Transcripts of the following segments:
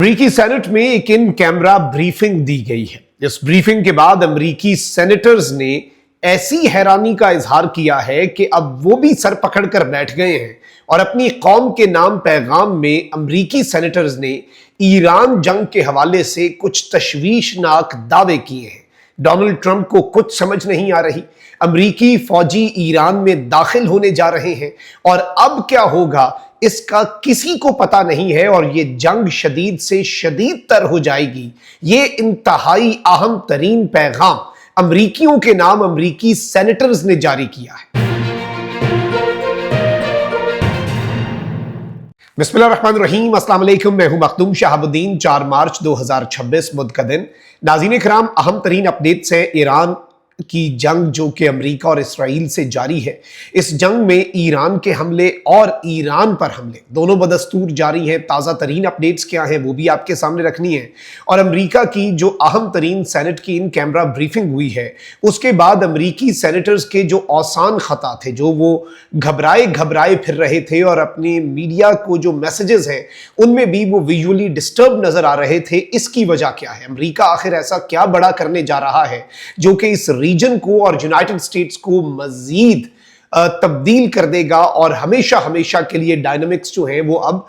अमरीकी सेनेट में एक इन कैमरा ब्रीफिंग दी गई है। इस ब्रीफिंग के बाद अमरीकी सेनेटर्स ने ऐसी हैरानी का इजहार किया है कि अब वो भी सर पकड़कर बैठ गए हैं और अपनी कौम के नाम पैगाम में अमरीकी सेनेटर्स ने ईरान जंग के हवाले से कुछ तशवीशनाक दावे किए हैं। डोनाल्ड ट्रंप को कुछ समझ नहीं आ रही। अमरीकी फौजी ईरान में दाखिल होने जा रहे हैं और अब क्या होगा इसका किसी को पता नहीं है और ये जंग शदीद से शदीद तर हो जाएगी। ये इंतहाई अहम तरीन पैगाम अमरीकियों के नाम अमरीकी सेनेटर्स ने जारी किया है। बिस्मिल्लाहिर्रहमानिर्रहीम, अस्सलाम वालेकुम। मैं हूं मखदूम शहाबुद्दीन। 4 मार्च 2026 बुध का दिन। नाज़रीन किराम, अहम तरीन अपडेट्स है ईरान की जंग जो कि अमेरिका और इसराइल से जारी है। इस जंग में ईरान के हमले और ईरान पर हमले दोनों बदस्तूर जारी हैं। ताज़ा तरीन अपडेट्स क्या हैं वो भी आपके सामने रखनी है। और अमेरिका की जो अहम तरीन सेनेट की इन कैमरा ब्रीफिंग हुई है, उसके बाद अमेरिकी सेनेटर्स के जो आसान खता थे, जो वो घबराए फिर रहे थे और अपने मीडिया को जो मैसेजेस हैं उनमें भी वो विजुअली डिस्टर्ब नजर आ रहे थे। इसकी वजह क्या है? अमेरिका आखिर ऐसा क्या बड़ा करने जा रहा है जो कि इस रीजन को और यूनाइटेड स्टेट्स को मजीद तब्दील कर देगा और हमेशा हमेशा के लिए डायनामिक्स जो हैं वो अब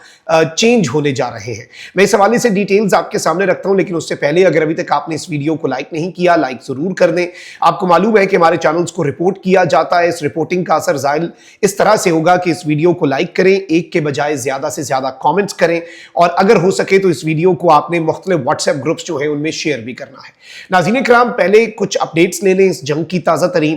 चेंज होने जा रहे हैं। मैं इस हवाले से डिटेल्स आपके सामने रखता हूं, लेकिन उससे पहले अगर अभी तक आपने इस वीडियो को लाइक नहीं किया, लाइक जरूर कर दें। आपको मालूम है कि हमारे चैनल्स को रिपोर्ट किया जाता है। इस रिपोर्टिंग का असर जाहिर इस तरह से होगा कि इस वीडियो को लाइक करें, एक के बजाय ज्यादा से ज्यादा कॉमेंट्स करें और अगर हो सके तो इस वीडियो को आपने मुख्तलिफ व्हाट्सएप ग्रुप्स जो है उनमें शेयर भी करना है। नाज़रीन किराम, पहले कुछ अपडेट्स ले लें इस जंग की ताज़ा तरीन।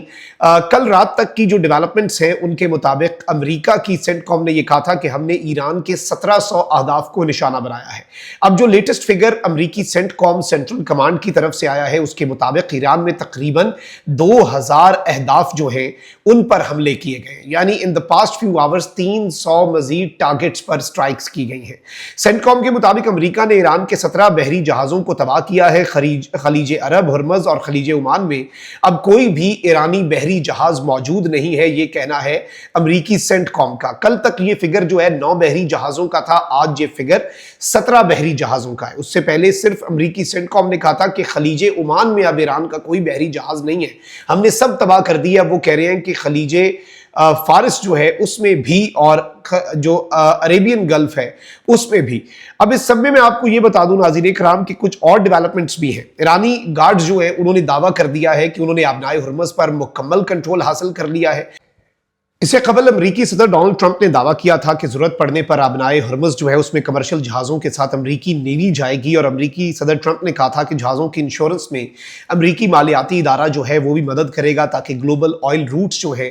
कल रात तक की जो डेवलपमेंट्स हैं उनके मुताबिक अमेरिका की सेंटकॉम ने यह कहा था कि हमने ईरान के 1700 अहदाफ को निशाना बनाया है। अब जो लेटेस्ट फिगर अमेरिकी सेंटकॉम सेंट्रल कमांड की तरफ से आया है उसके मुताबिक ईरान में तकरीबन 2000 अहदाफ जो हैं उन पर हमले किए गए, यानी in the past few hours 300 मजीद टारगेट्स पर स्ट्राइक्स की गई हैं। सेंटकॉम के मुताबिक अमेरिका ने ईरान के 17 बहरी जहाजों को तबाह किया है। खलीज अरब, हुर्मुज़ और खलीज ओमान में अब कोई भी ईरानी बहरी जहाज मौजूद नहीं है, ये कहना है अमेरिकी सेंटकॉम का। कल तक ये फिगर जो है 9 बहरी जहाजों का था, आज ये फिगर 17 बहरी जहाजों का है। उससे पहले सिर्फ अमेरिकी सेंटकॉम ने कहा था कि खलीज ओमान में अब ईरान का कोई बहरी जहाज नहीं है, हमने सब तबाह कर दिया। वो कह रहे हैं कि खलीजे फारिस जो है उसमें भी और जो अरेबियन गल्फ है उसमें भी। अब इस सब में मैं आपको ये बता दूं नाज़रीन किराम कि कुछ और डेवलपमेंट्स भी हैं। ईरानी गार्ड्स जो है उन्होंने दावा कर दिया है कि उन्होंने आबनाए हुर्मुज़ पर मुकम्मल कंट्रोल हासिल कर लिया है। इससे कबल अमरीकी सदर डोनाल्ड ट्रंप ने दावा किया था कि जरूरत पड़ने पर आबनाए हुर्मुज़ जो है उसमें कमर्शियल जहाज़ों के साथ अमरीकी नेवी जाएगी और अमरीकी सदर ट्रंप ने कहा था कि जहाज़ों के इंश्योरेंस में अमरीकी मालियाती इदारा जो है वो भी मदद करेगा ताकि ग्लोबल ऑयल रूट्स जो है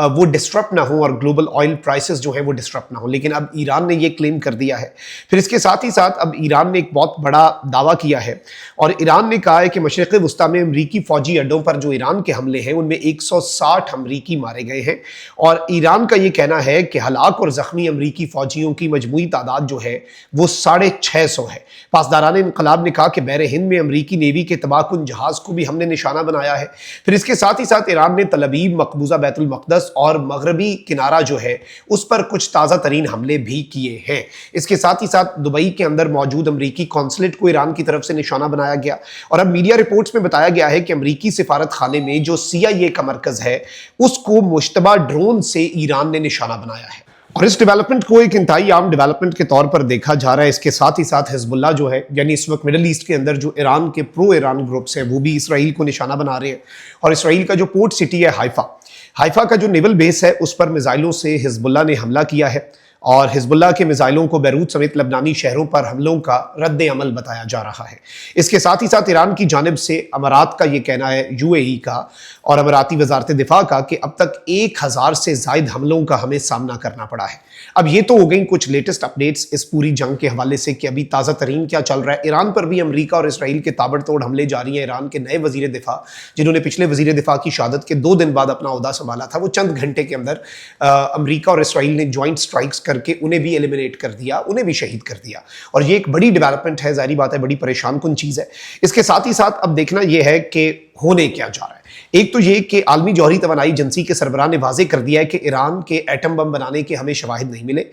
वो डिस्टर्ब ना हो और ग्लोबल ऑयल प्राइसेस जो है वो डिस्टर्ब ना हो। लेकिन अब ईरान ने ये क्लेम कर दिया है। फिर इसके साथ ही साथ अब ईरान ने एक बहुत बड़ा दावा किया है और ईरान ने कहा है कि मशरिक़ वस्ता में अमरीकी फौजी अड्डों पर जो ईरान के हमले हैं उनमें 160 अमरीकी मारे गए हैं और ईरान का यह कहना है कि हलाक और जख्मी अमरीकी फौजियों की मजमूई तादाद जो है वो 650 है। पासदारान इनकलाब ने कहा कि बहरे हिंद में अमरीकी नेवी के तबाहकुन जहाज को भी हमने निशाना बनाया है। फिर इसके साथ ही साथ ईरान ने तल अवीव, मकबूजा बैतुल मक़दस और मगरबी किनारा जो है उस पर कुछ ताज़ा तरीन हमले भी किए हैं। इसके साथ ही साथ दुबई के अंदर मौजूद अमरीकी कौंसलेट को ईरान की तरफ से निशाना बनाया गया और अब मीडिया रिपोर्ट्स में बताया गया है कि अमरीकी सिफारत खाने में जो CIA का मरकज है उसको मुश्तबा ड्रोन से ईरान ने निशाना बनाया है और इस डेवलपमेंट को एक इंतहाई आम डेवलपमेंट के तौर पर देखा जा रहा है। इसके साथ ही साथ हिजबुल्लाह जो है, यानी इस वक्त मिडल ईस्ट के अंदर जो ईरान के प्रो ईरान ग्रुप्स हैं वो भी इसराइल को निशाना बना रहे हैं और इसराइल का जो पोर्ट सिटी है हाइफा का जो नेवल बेस है उस पर मिसाइलों से हिजबुल्लाह ने हमला किया है और हिजबुल्लाह के मिसाइलों को बैरूत समेत लबनानी शहरों पर हमलों का रद्द अमल बताया जा रहा है। इसके साथ ही साथ ईरान की जानिब से अमारात का ये कहना है, UAE का और अमाराती वजारत दिफा का, कि अब तक 1000 से जायद हमलों का हमें सामना करना पड़ा है। अब ये तो हो गई कुछ लेटेस्ट अपडेट्स इस पूरी जंग के हवाले से कि अभी ताज़ा तरीन क्या चल रहा है। ईरान पर भी अमरीका और इसराइल के ताबड़तोड़ हमले जारी हैं। ईरान के नए वजीर दिफा, जिन्होंने पिछले वजीर दिफा की शहादत के 2 दिन बाद अपना ओहदा संभाला था, वो चंद घंटे के अंदर अमरीका और इसराइल ने ज्वाइंट स्ट्राइक्स करके उन्हें भी एलिमिनेट कर दिया, उन्हें भी शहीद कर दिया और ये एक बड़ी डेवलपमेंट है। जाहिर बात है बड़ी परेशान कुन चीज़ है। इसके साथ ही साथ अब देखना यह है कि होने क्या जा रहा है। एक तो ये कि आलमी जौहरी तवानाई एजेंसी के सरबराह ने वाजे कर दिया है कि ईरान के एटम बम बनाने के हमें शवाहिद नहीं मिले।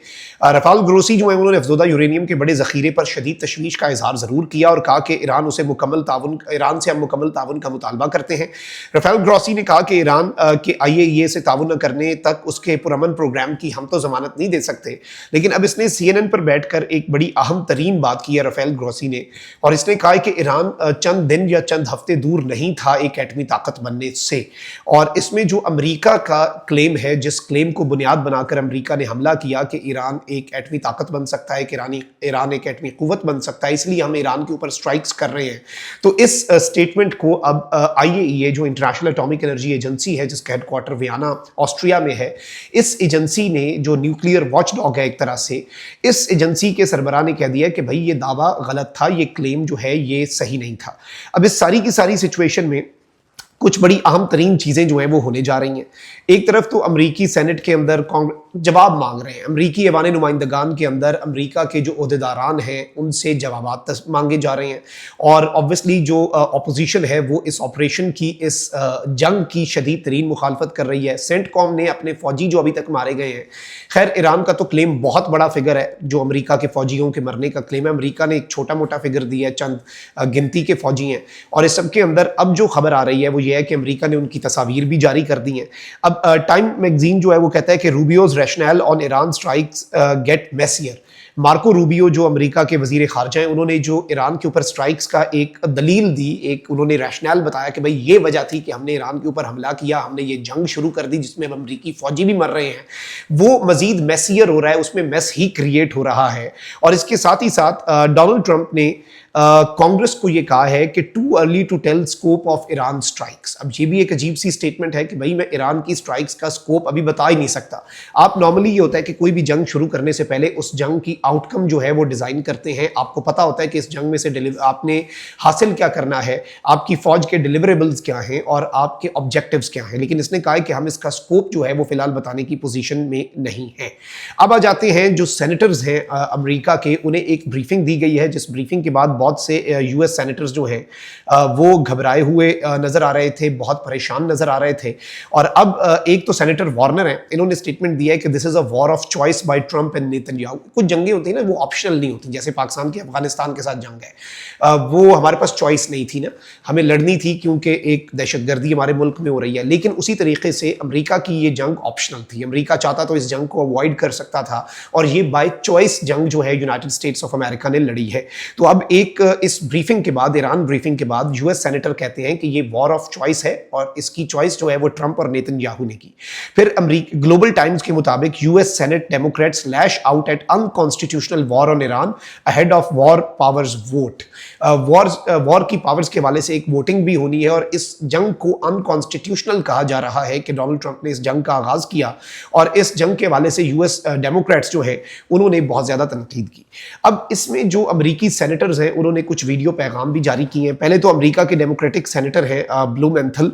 रफाल ग्रोसी जो है उन्होंने अफजोदा यूरेनियम के बड़े ज़ख़ीरे पर शदीद तशवीश का इजहार ज़रूर किया और कहा कि ईरान से हम मुकम्मल ताउन का मुतालबा करते हैं। रफाल ग्रोसी ने कहा कि ईरान के IAEA से ताउन न करने तक उसके पुरअमन प्रोग्राम की हम तो ज़मानत नहीं दे सकते। लेकिन अब इसने CNN पर बैठकर एक बड़ी अहम तरीन बात की है रफाल ग्रोसी ने, और इसने कहा कि ईरान चंद दिन या चंद हफ्ते दूर नहीं था एक एटमी ताकत बनने से। और इसमें जो अमेरिका का क्लेम है, जिस क्लेम को बुनियाद बनाकर अमेरिका ने हमला किया कि ईरान एक एटमी ताकत बन सकता है, कि ईरान एक एटमी कुव्वत बन सकता है, इसलिए हम ईरान के ऊपर स्ट्राइक्स कर रहे हैं। तो इस स्टेटमेंट को अब IAEA जो इंटरनेशनल एटॉमिक एनर्जी एजेंसी है, जिसका हेडक्वार्टर वियना ऑस्ट्रिया में है, इस एजेंसी ने, जो न्यूक्लियर वॉच डॉग है एक तरह से, इस एजेंसी के सरबराह ने कह दिया कि भाई ये दावा गलत था, ये क्लेम जो है ये सही नहीं था। अब इस सारी की सारी सिचुएशन में कुछ बड़ी अहम तरीन चीज़ें जो हैं वो होने जा रही हैं। एक तरफ तो अमरीकी सेनेट के अंदर जवाब मांग रहे हैं, अमरीकी ऐवान नुमाइंदगान के अंदर अमरीका के जो ओहदेदारान हैं उनसे जवाबात मांगे जा रहे हैं, और ऑब्वियसली जो अपोजिशन है वो इस ऑपरेशन की, इस जंग की शदीद तरीन मुखालफत कर रही है। सेंटकॉम ने अपने फौजी जो अभी तक मारे गए हैं, खैर ईरान का तो क्लेम बहुत बड़ा फिगर है जो अमरीका के फौजियों के मरने का क्लेम है, अमरीका ने एक छोटा मोटा फिगर दिया है, चंद गिनती के फौजी हैं। और इस सब के अंदर अब जो खबर आ रही है वो ये है कि अमेरिका ने उनकी तस्वीर भी जारी कर दी हैं। अब टाइम मैगजीन जो है वो कहता है कि Rubio's rational on Iran strikes get messier. Marco Rubio जो अमेरिका के वजीर खारजा हैं, उन्होंने जो ईरान के ऊपर स्ट्राइक्स का एक दलील दी, एक उन्होंने रैशनल बताया कि भाई ये वजह थी कि हमने ईरान के ऊपर हमला किया, हमने ये जंग शुरू कर दी जिसमें अमरीकी फौजी भी मर रहे हैं, वो मजीद मेसियर हो रहा है, उसमें मेस ही क्रिएट हो रहा है। और इसके साथ ही साथ डोनाल्ड ट्रंप ने कांग्रेस को ये कहा है कि too early to tell scope of Iran strikes. अब ये भी एक अजीब सी स्टेटमेंट है कि भाई मैं ईरान की स्ट्राइक्स का स्कोप अभी बता ही नहीं सकता। आप नॉर्मली ये होता है कि कोई भी जंग शुरू करने से पहले उस जंग की आउटकम जो है वो डिजाइन करते हैं, आपको पता होता है कि इस जंग में से आपने हासिल क्या करना है, आपकी फौज के डिलीवरेबल्स क्या हैं और आपके ऑब्जेक्टिव्स क्या हैं। लेकिन इसने कहा है कि हम इसका स्कोप जो है वो फिलहाल बताने की पोजीशन में नहीं है। अब आ जाते हैं जो सेनेटर्स हैं अमेरिका के, उन्हें एक ब्रीफिंग दी गई है, जिस ब्रीफिंग के बाद बहुत से US सेनेटर्स जो हैं वो घबराए हुए नजर आ रहे थे, बहुत परेशान नजर आ रहे थे। और अब एक तो सेनेटर वार्नर हैं, इन्होंने स्टेटमेंट दिया है कि this is a war of choice by Trump and Netanyahu. कुछ जंगें होती हैं ना, वो ऑप्शनल नहीं होती, जैसे पाकिस्तान की अफगानिस्तान के साथ जंग है, वो हमारे पास चॉइस नहीं थी ना, हमें लड़नी थी क्योंकि एक दहशतगर्दी हमारे मुल्क में हो रही है। लेकिन उसी तरीके से अमेरिका की ये जंग ऑप्शनल थी, अमेरिका चाहता तो इस जंग को अवॉइड कर सकता था, और ये बाय चॉइस जंग जो है यूनाइटेड स्टेट्स ऑफ अमेरिका ने लड़ी है। तो अब एक इस ब्रीफिंग के बाद, ईरान ब्रीफिंग के बाद, US सेनेटर कहते हैं कि ये वॉर ऑफ चॉइस है और इसकी चॉइस जो है वो ट्रंप और नेतन्याहू ने की। फिर ग्लोबल टाइम्स के मुताबिक US senate Democrats lash out at unconstitutional war on Iran ahead of war powers vote. War की पावर्स के हवाले से एक वोटिंग भी होनी है, और इस जंग को अनकॉन्स्टिट्यूशनल कहा जा रहा है कि डोनाल्ड ट्रंप ने इस जंग का आगाज किया, और इस जंग के हवाले से US डेमोक्रेट्स जो है उन्होंने बहुत ज्यादा तनकीद की। अब इसमें जो अमरीकी सेनेटर्स हैं उन्होंने कुछ वीडियो पैगाम भी जारी किए हैं। पहले तो अमेरिका के डेमोक्रेटिक सेनेटर हैं ब्लूमेंथल,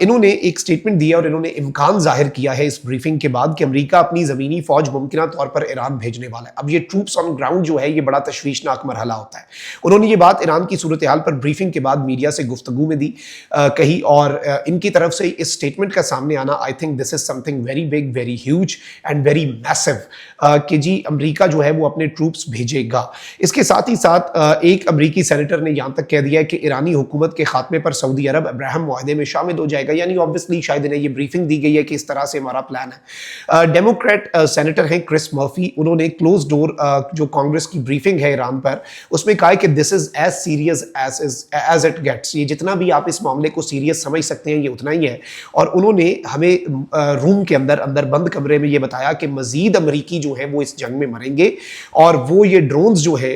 इन्होंने एक स्टेटमेंट दिया और इन्होंने इम्कान जाहिर किया है इस ब्रीफिंग के बाद कि अमेरिका अपनी ज़मीनी फौज मुमकिन तौर पर ईरान भेजने वाला है। अब ये ट्रूप्स ऑन ग्राउंड जो है ये बड़ा तशवीशनाक मरहला होता है। उन्होंने ये बात ईरान की सूरत हाल पर ब्रीफिंग के बाद मीडिया से गुफ्तगू में दी कही, और इनकी तरफ से इस स्टेटमेंट का सामने आना, I think this is something very big, very huge and very massive, कि जी अमेरिका जो है वो अपने ट्रूप्स भेजेगा। इसके साथ ही साथ एक अमेरिकी सेनेटर ने यहाँ तक कह दिया है कि ईरानी हुकूमत के खात्मे पर सऊदी अरब अब्राहम मुआहदे में शामिल हो जाएगा, यानी ऑब्वियसली शायद इन्हें ये ब्रीफिंग दी गई है कि इस तरह से हमारा प्लान है। डेमोक्रेट सेनेटर हैं क्रिस मर्फी, उन्होंने क्लोज डोर जो कांग्रेस की ब्रीफिंग है ईरान पर, उसमें कहा है कि this is as serious as it gets, ये जितना भी आप इस मामले को सीरियस समझ सकते हैं ये उतना ही है। और उन्होंने हमें रूम के अंदर बंद कमरे में ये बताया कि मजीद अमरीकी जो है वो इस जंग में मरेंगे, और वो ये ड्रोन्स जो है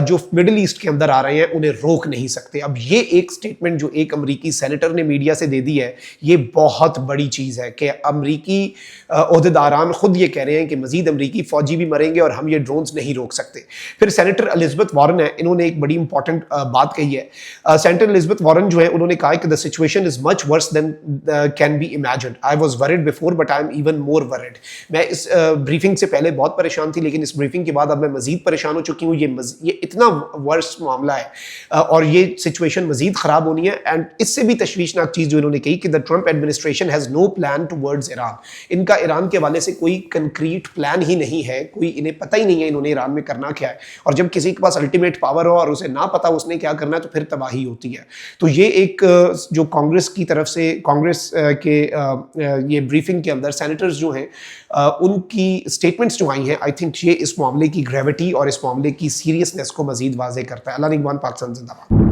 जो मिडिल ईस्ट के अंदर आ रहे हैं उन्हें रोक नहीं सकते। अब ये एक स्टेटमेंट जो एक अमरीकी सेनेटर ने मीडिया से दे दी है, ये बहुत बड़ी चीज है कि अमरीकी ओहदेदारान खुद ये कह रहे हैं कि मजीद अमरीकी फौजी भी मरेंगे और हम हम ये ड्रोन्स नहीं रोक सकते। फिर सेनेटर एलिजाबेथ वारन है, इन्होंने एक बड़ी इंपॉर्टेंट बात कही है। सेनेटर एलिजाबेथ वारन जो है उन्होंने कहा कि the situation is much worse than can be imagined. I was worried before but I am even more worried. मैं इस ब्रीफिंग से पहले बहुत परेशान थी, लेकिन इस ब्रीफिंग के बाद अब मैं मजीद परेशान हो चुकी हूँ। ये इतना वर्स मामला है और ये सिचुएशन मजीद खराब होनी है। एंड इससे भी तशवीशनाक चीज़ जो इन्होंने कही कि the Trump administration has no plan towards Iran. इनका ईरान के हवाले से कोई कंक्रीट प्लान ही नहीं है, कोई इन्हें पता ही नहीं है इन्होंने ईरान में करना क्या है। और जब किसी के पास अल्टीमेट पावर हो और उसे ना पता उसने क्या करना है तो फिर तबाही होती है। तो ये एक जो कांग्रेस की तरफ से कांग्रेस के ये ब्रीफिंग के अंदर सेनेटर्स जो हैं उनकी स्टेटमेंट्स जो आई हैं, आई थिंक ये इस मामले की ग्रेविटी और इस मामले की सीरियसनेस को मजीद वाज़ेह करता है। अल्लाह निगहबान, पाकिस्तान जिंदाबाद।